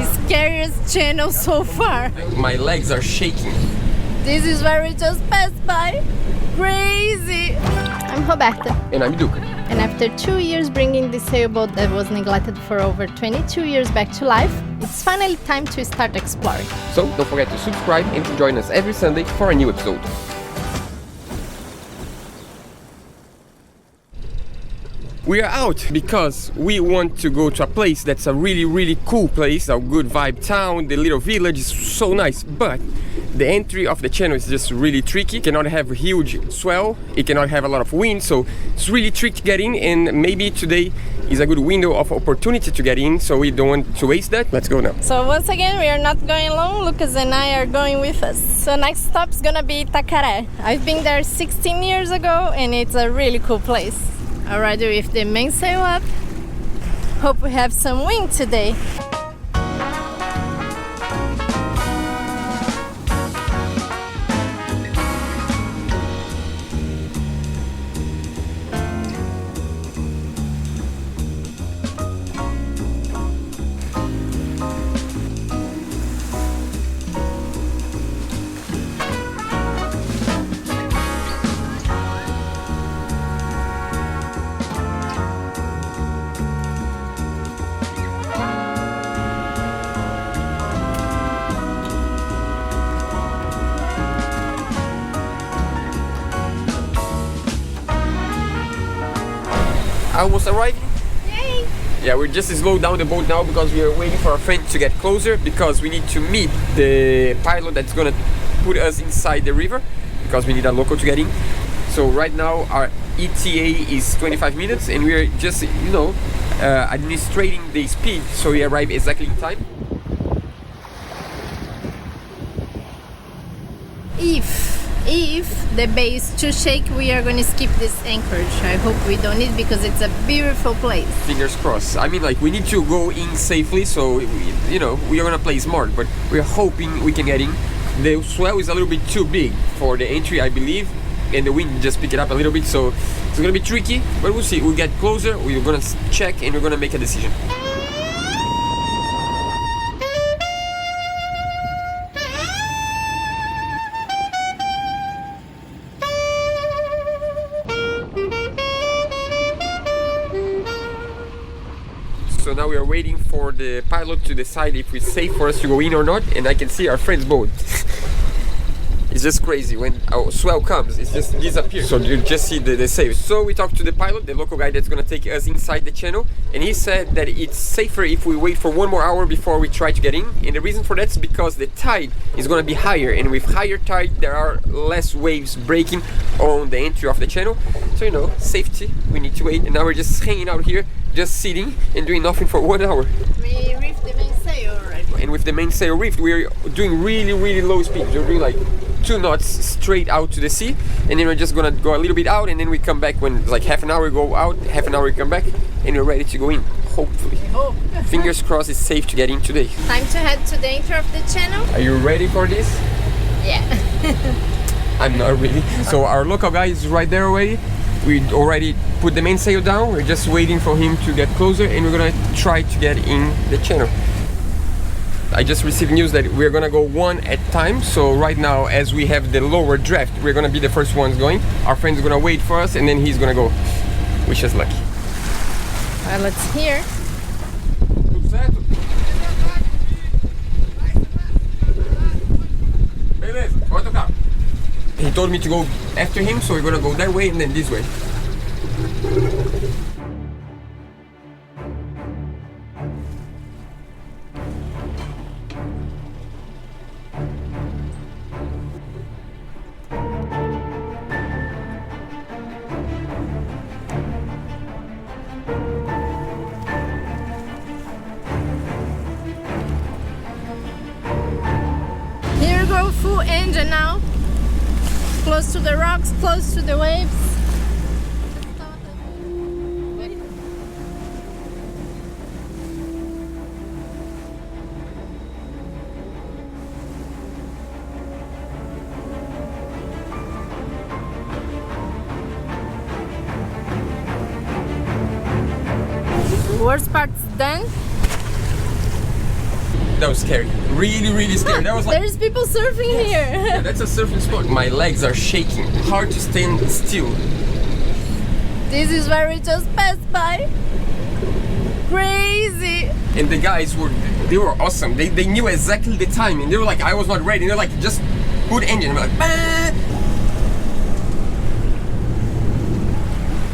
scariest channel so far. My legs are shaking. This is where we just passed by. Crazy! I'm Roberta. And I'm Duca. And after 2 years bringing this sailboat that was neglected for over 22 years back to life, it's finally time to start exploring. So don't forget to subscribe and to join us every Sunday for a new episode. We are out because we want to go to a place that's a really cool place, a good vibe town. The little village is so nice, but the entry of the channel is just really tricky. It cannot have a huge swell, it cannot have a lot of wind, so it's really tricky to get in, and maybe today is a good window of opportunity to get in, so we don't want to waste that. Let's go now. So once again, we are not going alone. Lucas and I are going with us. So next stop is gonna be Itacaré. I've been there 16 years ago and it's a really cool place. Already with the mainsail up. Hope we have some wind today. Almost arriving. Yay! Yeah, we're just slowed down the boat now because we are waiting for our friend to get closer, because we need to meet the pilot that's gonna put us inside the river, because we need a local to get in. So right now our ETA is 25 minutes and we're just, administrating the speed so we arrive exactly in time. If the bay is too shaky, we are going to skip this anchorage. I hope we don't need, because it's a beautiful place. Fingers crossed. I mean, like, we need to go in safely, so we are gonna play smart, but we're hoping we can get in. The swell is a little bit too big for the entry, I believe, and the wind just pick it up a little bit, so it's gonna be tricky, but we'll see. We'll get closer, we're gonna check, and we're gonna make a decision. So now we are waiting for the pilot to decide if it's safe for us to go in or not, and I can see our friend's boat. It's just crazy, when our swell comes, it just disappears. So you just see the safe. So we talked to the pilot, the local guy that's gonna take us inside the channel, and he said that it's safer if we wait for 1 more hour before we try to get in. And the reason for that is because the tide is gonna be higher, and with higher tide there are less waves breaking on the entry of the channel. So safety, we need to wait, and now we're just hanging out here, just sitting and doing nothing for 1 hour. We reefed the mainsail already. And with the mainsail reefed, we're doing really low speed. We're doing like 2 knots straight out to the sea, and then we're just gonna go a little bit out, and then we come back when it's like half an hour, we go out, half an hour we come back, and we're ready to go in, hopefully. Fingers crossed it's safe to get in today. Time to head to the entry of the channel. Are you ready for this? Yeah. I'm not really. So our local guy is right there already. We already put the mainsail down, we're just waiting for him to get closer, and we're gonna try to get in the channel. I just received news that we're gonna go one at a time, so right now, as we have the lower draft, we're gonna be the first ones going. Our friend's gonna wait for us, and then he's gonna go. Wish us luck. Well, let's hear. He told me to go after him, so we're gonna go that way and then this way. Here we go, full engine now. Close to the rocks, close to the waves. Worst part's done. That was scary. Really, really scary. That was like... There's people surfing Yeah, here. that's a surfing spot. My legs are shaking. Hard to stand still. This is where we just passed by. Crazy. And the guys they were awesome. They knew exactly the timing. They were like, I was not ready. They're like, just put engine. I'm like, bah!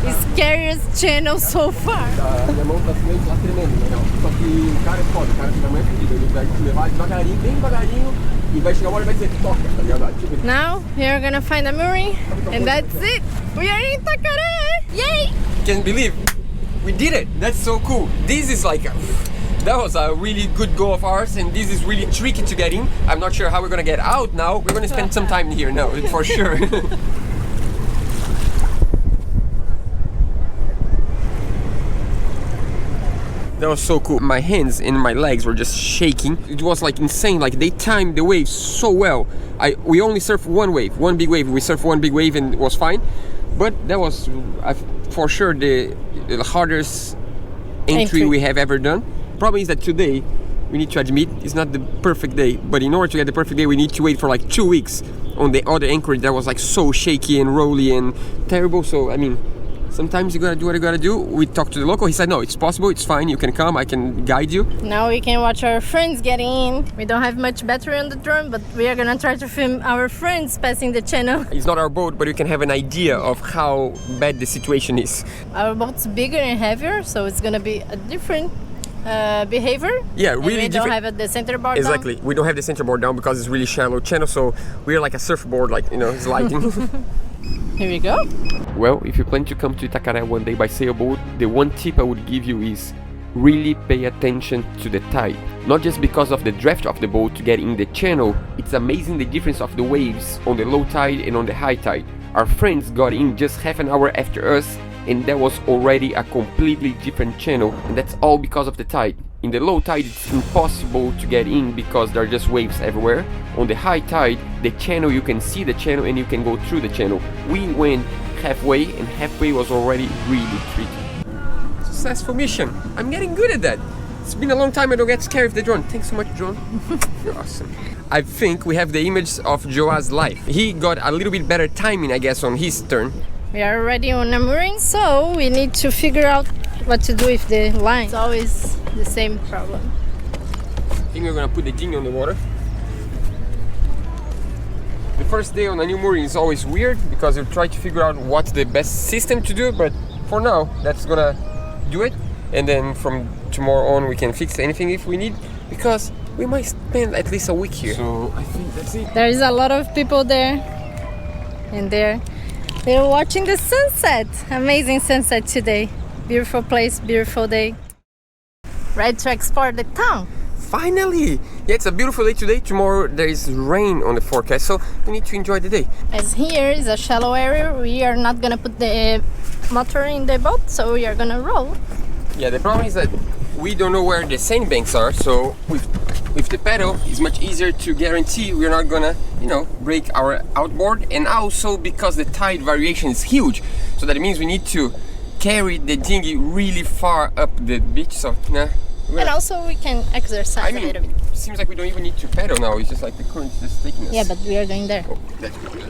The scariest channel so far. Minha mão tá simplesmente lá tremendo, legal. Só que o cara é foda, o cara tem tamanho fodido. Ele vai te levar devagarinho, bem devagarinho, e vai chegar uma hora e vai dizer, toca, tá ligado? Tipo, Now we are gonna find a mooring, and that's it. We are in Itacaré. Yay! can't believe we did it. That's so cool. This is like that was a really good goal of ours, and this is really tricky to get in. I'm not sure how we're gonna get out now. We're gonna spend some time here now, for sure. That was so cool. My hands and my legs were just shaking. It was like insane. Like they timed the waves so well. We only surfed one wave, one big wave. We surfed one big wave and it was fine. But that was for sure the hardest entry we have ever done. Problem is that today, we need to admit, it's not the perfect day. But in order to get the perfect day, we need to wait for like 2 weeks on the other anchorage that was like so shaky and rolly and terrible. So I mean, sometimes you gotta do what you gotta do. We talked to the local. He said, no, it's possible. It's fine. You can come. I can guide you. Now we can watch our friends getting in. We don't have much battery on the drone, but we are gonna try to film our friends passing the channel. It's not our boat, but you can have an idea of how bad the situation is. Our boat's bigger and heavier, so it's gonna be a different behavior. Yeah, And really we don't different. have the center bar Exactly. We don't have the center board down because it's really shallow channel. So we're like a surfboard, like, you know, sliding. down. Here we go. Well, if you plan to come to Itacaré one day by sailboat, the one tip I would give you is really pay attention to the tide. Not just because of the draft of the boat to get in the channel, it's amazing the difference of the waves on the low tide and on the high tide. Our friends got in just half an hour after us, and that was already a completely different channel, and that's all because of the tide. In the low tide, it's impossible to get in because there are just waves everywhere. On the high tide, the channel, you can see the channel and you can go through the channel. We went halfway, and halfway was already really tricky. Successful mission. I'm getting good at that. It's been a long time I don't get scared of the drone. Thanks so much, drone. You're awesome. I think we have the image of Joa's life. He got a little bit better timing, I guess, on his turn. We are already on a mooring, so we need to figure out what to do with the line. It's always the same problem. I think we're gonna put the dinghy on the water. The first day on a new mooring is always weird because you try to figure out what's the best system to do, but for now, that's gonna do it. And then from tomorrow on, we can fix anything if we need, because we might spend at least a week here. So I think that's it. There is a lot of people there, and they're watching the sunset. Amazing sunset today. Beautiful place, beautiful day. Ready to explore the town. Finally! Yeah, it's a beautiful day today. Tomorrow there is rain on the forecast, so we need to enjoy the day. As here is a shallow area, we are not gonna put the motor in the boat, so we are gonna roll. Yeah, the problem is that we don't know where the sandbanks are, so with the pedal, it's much easier to guarantee we're not gonna, you know, break our outboard. And also because the tide variation is huge, so that means we need to carry the dinghy really far up the beach. So, nah. And also we can exercise a little bit. It seems like we don't even need to pedal now. It's just like the current is just taking us. Yeah, but we are going there. Oh, that's good.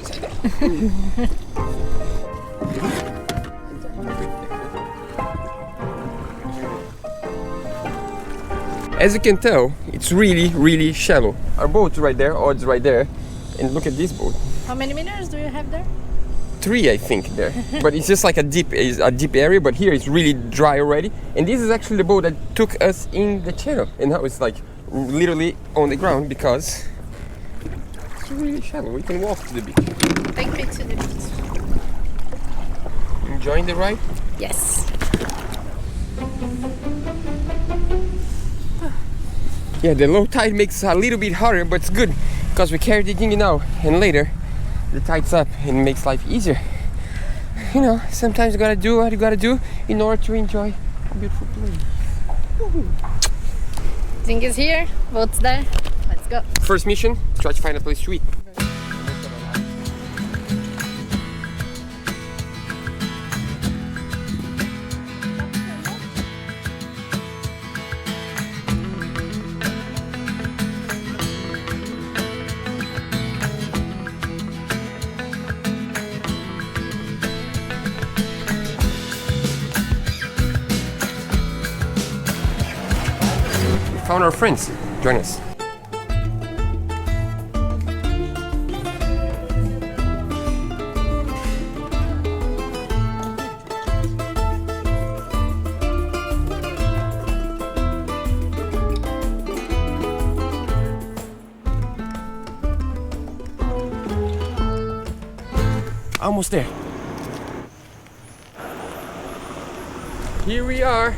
As you can tell, it's really, really shallow. Our boat's right there, odds right there, and look at this boat. How many meters do you have there? 3, I think, there. But it's just like a deep area, but here it's really dry already. And this is actually the boat that took us in the channel. And now it's like literally on the ground because it's really shallow. We can walk to the beach. Take me to the beach. Enjoying the ride? Yes. Yeah, the low tide makes it a little bit harder, but it's good because we carry the dinghy now, and later the tide's up and it makes life easier. You know, sometimes you gotta do what you gotta do in order to enjoy a beautiful place. Dinghy's here, boat's there. Let's go. First mission, try to find a place to eat. found our friends. Join us. Almost there. Here we are.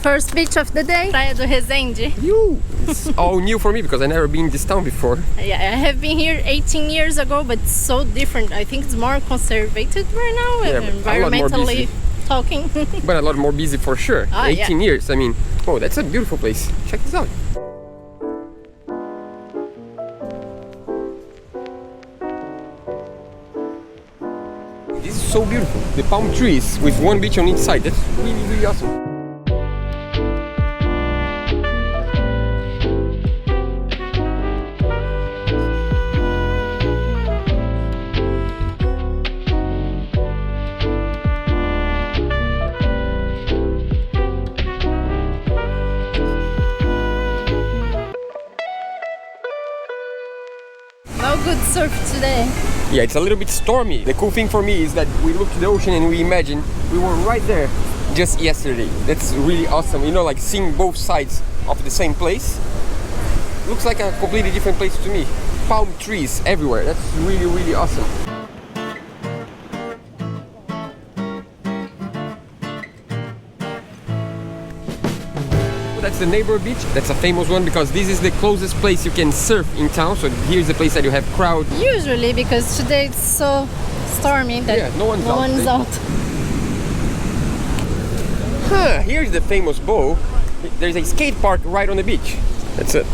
First beach of the day, Praia do Resende. It's all new for me because I've never been in this town before. Yeah, I have been here 18 years ago, but it's so different. I think it's more conservated right now, Yeah, but a lot more environmentally talking. But a lot more busy for sure. 18 years. I mean, oh, that's a beautiful place. Check this out. This is so beautiful. The palm trees with one beach on each side. That's really, really awesome. No good surf today. Yeah, it's a little bit stormy. The cool thing for me is that we look to the ocean and we imagine we were right there just yesterday. That's really awesome. You know, like seeing both sides of the same place. Looks like a completely different place to me. Palm trees everywhere. That's really, really awesome. That's the Neighbor Beach. That's a famous one because this is the closest place you can surf in town. So here's the place that you have crowd. Usually, because today it's so stormy that no one's out. Here's the famous bow. There's a skate park right on the beach. That's it.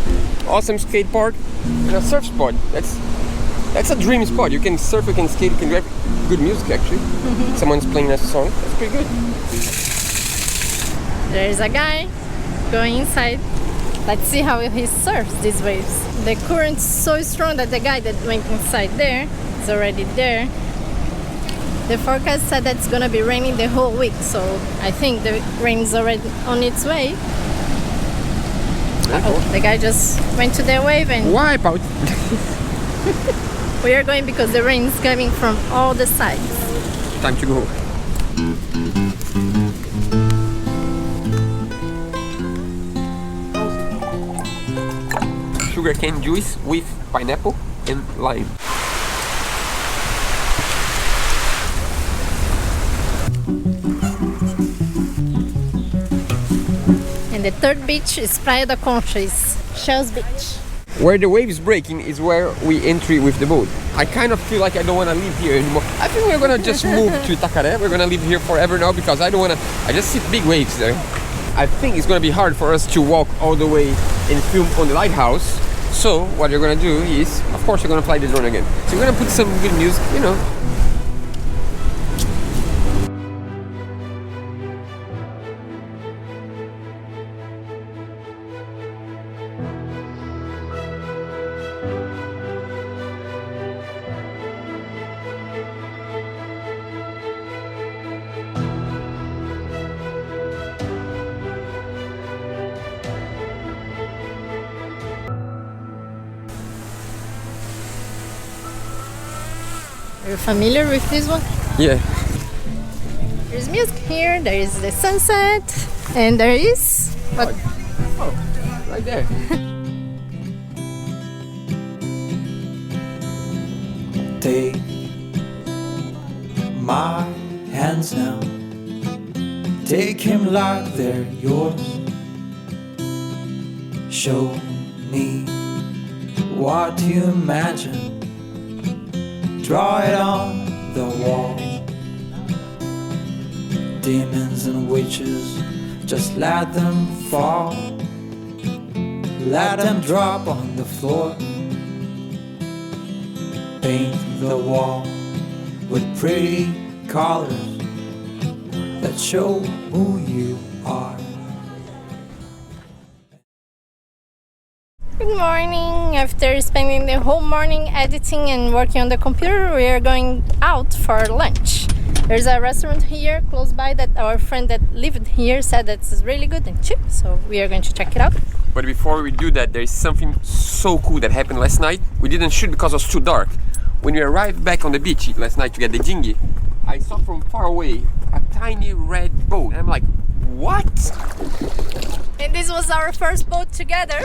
Awesome skate park and a surf spot. That's a dream spot. You can surf, you can skate, you can drive. Good music actually. Someone's playing a song. That's pretty good. There's a guy going inside. Let's see how he surfs these waves. The current's so strong that the guy that went inside there is already there. The forecast said that it's gonna be raining the whole week, so I think the rain is already on its way. The guy just went to the wave and wipe out. we are going because the rain is coming from all the sides. Time to go. Sugarcane juice with pineapple and lime. And the third beach is Praia da Concha, Shells Beach. Where the waves breaking is where we enter with the boat. I kind of feel like I don't want to live here anymore. I think we're gonna just move to Itacaré. We're gonna live here forever now because I don't want to. I just see big waves there. I think it's gonna be hard for us to walk all the way and film on the lighthouse. So what you're gonna do is, of course, you're gonna fly the drone again. So you're gonna put some good music, you know. Are you familiar with this one? Yeah. There's music here, there is the sunset, and there is what? Oh, right there. Take my hands now, take him like they're yours. Show me what you imagine, draw it on the wall. Demons and witches, just let them fall. Let them drop on the floor. Paint the wall with pretty colors that show who you are. Good morning. After spending the whole morning editing and working on the computer, we are going out for lunch. There's a restaurant here close by that our friend that lived here said that it's really good and cheap, so we are going to check it out. But before we do that, there is something so cool that happened last night. We didn't shoot because it was too dark. When we arrived back on the beach last night to get the dinghy, I saw from far away a tiny red boat. And I'm like, what? And this was our first boat together.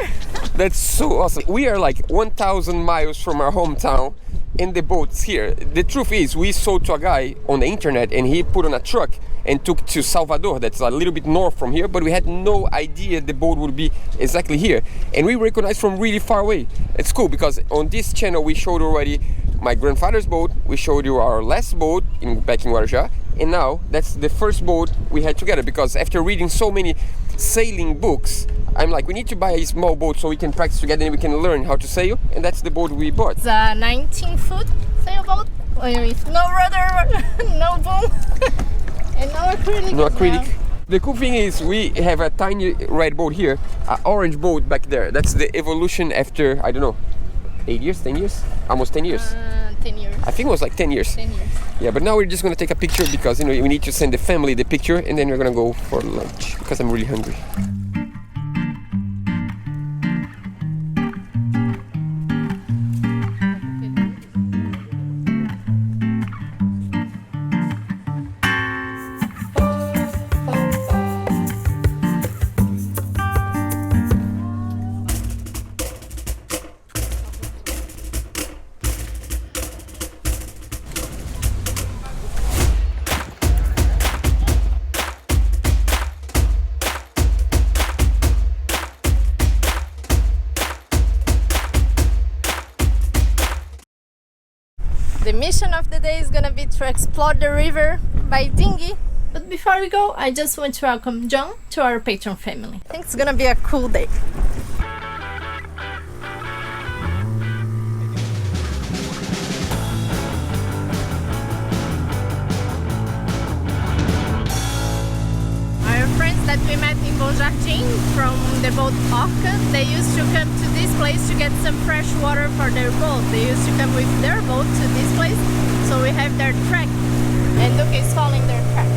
That's so awesome. We are like 1,000 miles from our hometown and the boat's here. The truth is, we sold to a guy on the internet and he put on a truck and took to Salvador, that's a little bit north from here, but we had no idea the boat would be exactly here. And we recognized from really far away. It's cool because on this channel we showed already my grandfather's boat, we showed you our last boat back in Guarujá, and now that's the first boat we had together, because after reading so many sailing books, I'm like, we need to buy a small boat so we can practice together and we can learn how to sail, and that's the boat we bought. It's a 19-foot sailboat with no rudder, no boom, and no acrylic. No as acrylic. well. The cool thing is we have a tiny red boat here, an orange boat back there. That's the evolution after, I don't know, 8 years, 10 years? Almost 10 years. 10 years. I think it was like 10 years. 10 years. Yeah, but now we're just gonna take a picture because, you know, we need to send the family the picture and then we're gonna go for lunch because I'm really hungry. The mission of the day is gonna be to explore the river by dinghy. But before we go, I just want to welcome John to our Patreon family. I think it's gonna be a cool day. Our friends that we met in Bom Jardim from the boat Orca, they used to come to this place to get some fresh water for their boat. They used to come with their boat to this place, so we have their track, and Luke is following their track.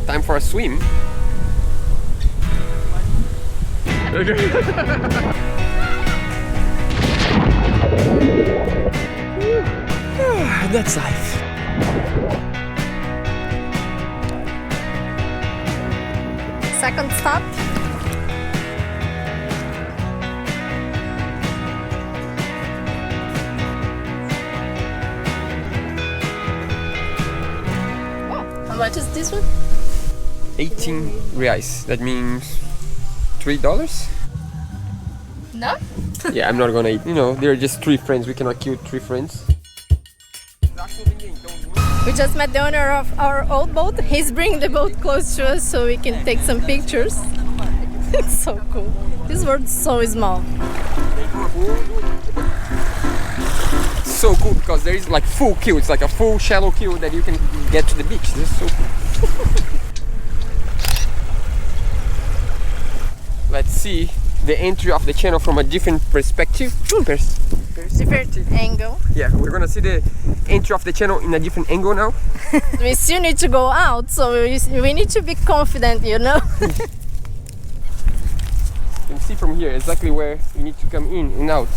Time for a swim. That's life. Second stop. Oh, how much is this one? 18 reais. That means $3? No? Yeah, I'm not gonna eat. You know, they're just 3 friends. We cannot kill 3 friends. We just met the owner of our old boat. He's bringing the boat close to us so we can take some pictures. It's so cool. This world is so small. So cool because there is like full queue. It's like a full shallow queue that you can get to the beach. This is so cool. Let's see the entry of the channel from a different perspective. Different angle. Yeah, we're gonna see the entry of the channel in a different angle now. We still need to go out, so we need to be confident, you know? You can see from here exactly where you need to come in and out.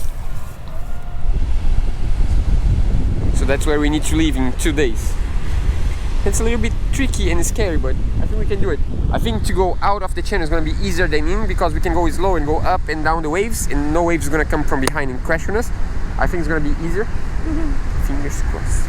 So that's where we need to leave in 2 days. It's a little bit tricky and scary, but I think we can do it. I think to go out of the channel is going to be easier than in, because we can go slow and go up and down the waves and no waves is going to come from behind and crash on us. I think it's going to be easier. Fingers crossed.